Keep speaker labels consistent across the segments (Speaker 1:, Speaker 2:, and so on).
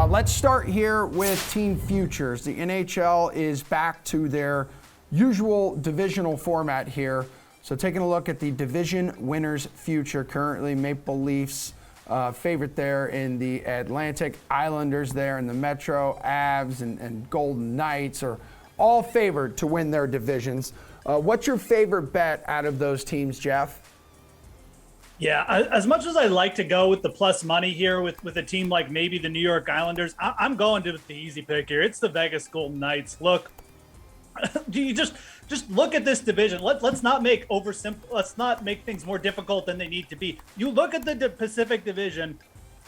Speaker 1: Let's start here with team futures. The NHL is back to their usual divisional format here. So taking a look at the division winners future, currently Maple Leafs favorite there in the Atlantic, Islanders there in the Metro, Avs and Golden Knights are all favored to win their divisions. What's your favorite bet out of those teams, Jeff?
Speaker 2: Yeah, as much as I like to go with the plus money here with a team like maybe the New York Islanders, I'm going to the easy pick here. It's the Vegas Golden Knights. Look, you just look at this division. Let's not make let's not make things more difficult than they need to be. You look at the Pacific Division,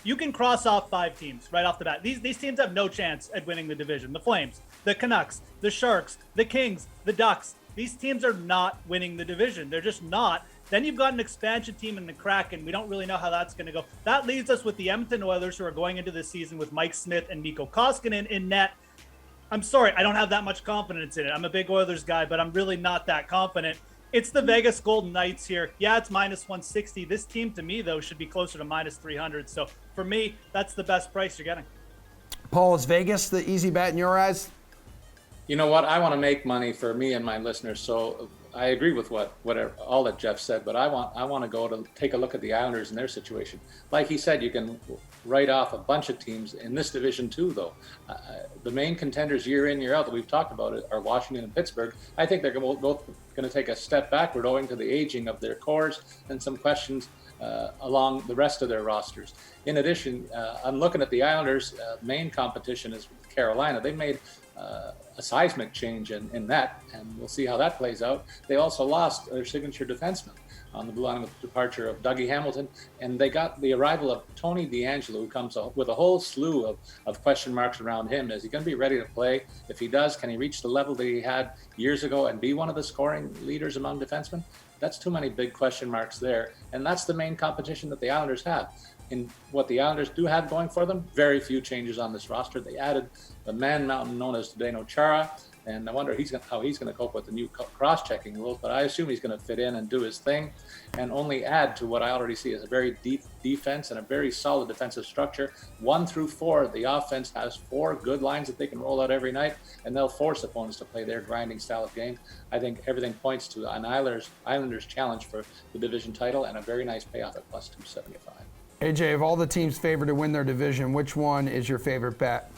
Speaker 2: you can cross off 5 teams right off the bat. These teams have no chance at winning the division. The Flames, the Canucks, the Sharks, the Kings, the Ducks. These teams are not winning the division. They're just not. Then you've got an expansion team in the Kraken. We don't really know how that's going to go. That leaves us with the Edmonton Oilers, who are going into this season with Mike Smith and Mikko Koskinen in net. I'm sorry, I don't have that much confidence in it. I'm a big Oilers guy, but I'm really not that confident. It's the Vegas Golden Knights here. Yeah, it's minus 160. This team, to me, though, should be closer to minus 300. So for me, that's the best price you're getting.
Speaker 1: Paul, is Vegas the easy bet in your eyes?
Speaker 3: You know what? I want to make money for me and my listeners, so I agree with whatever all that Jeff said. But I want to go to take a look at the Islanders and their situation. Like he said, you can write off a bunch of teams in this division too, though. The main contenders year in, year out that we've talked about are Washington and Pittsburgh. I think they're both going to take a step backward owing to the aging of their cores and some questions along the rest of their rosters. In addition, I'm looking at the Islanders' main competition is Carolina. They made a seismic change in that, and we'll see how that plays out. They also lost their signature defenseman on the blue line with the departure of Dougie Hamilton, and they got the arrival of Tony DeAngelo, who comes with a whole slew of question marks around him. Is he going to be ready to play? If he does, can he reach the level that he had years ago and be one of the scoring leaders among defensemen? That's too many big question marks there, and that's the main competition that the Islanders have. In what the Islanders do have going for them, very few changes on this roster. They added the man mountain known as Zdeno Chara, and I wonder how he's going to cope with the new cross-checking rules, but I assume he's going to fit in and do his thing and only add to what I already see as a very deep defense and a very solid defensive structure. 1 through 4, the offense has 4 good lines that they can roll out every night, and they'll force opponents to play their grinding style of game. I think everything points to an Islanders challenge for the division title and a very nice payoff at plus 275.
Speaker 1: AJ, of all the teams favored to win their division, which one is your favorite bet?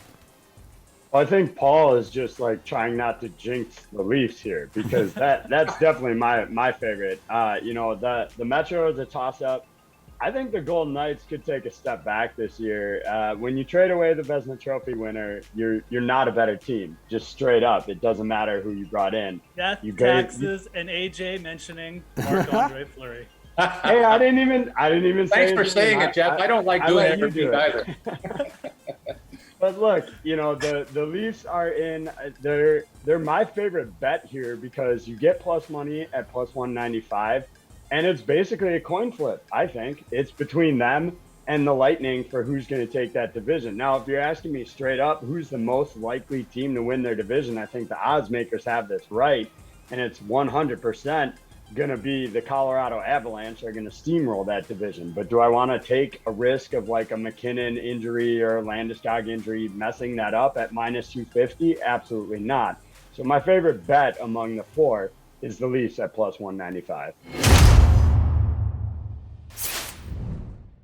Speaker 4: Well, I think Paul is just like trying not to jinx the Leafs here, because that's definitely my favorite. The Metro is a toss-up. I think the Golden Knights could take a step back this year. When you trade away the Vezina Trophy winner, you're not a better team. Just straight up, it doesn't matter who you brought in.
Speaker 2: That's taxes and AJ mentioning Marc-Andre Fleury.
Speaker 4: Hey, I didn't even say
Speaker 3: Thanks for saying it, Jeff. I don't like doing it for me either.
Speaker 4: But look, the Leafs are in. They're my favorite bet here because you get plus money at plus 195, and it's basically a coin flip. I think it's between them and the Lightning for who's going to take that division. Now, if you're asking me straight up, who's the most likely team to win their division, I think the odds makers have this right, and it's 100% going to be the Colorado Avalanche are going to steamroll that division. But do I want to take a risk of like a McKinnon injury or a Landeskog injury messing that up at minus 250? Absolutely not. So my favorite bet among the 4 is the Leafs at plus 195.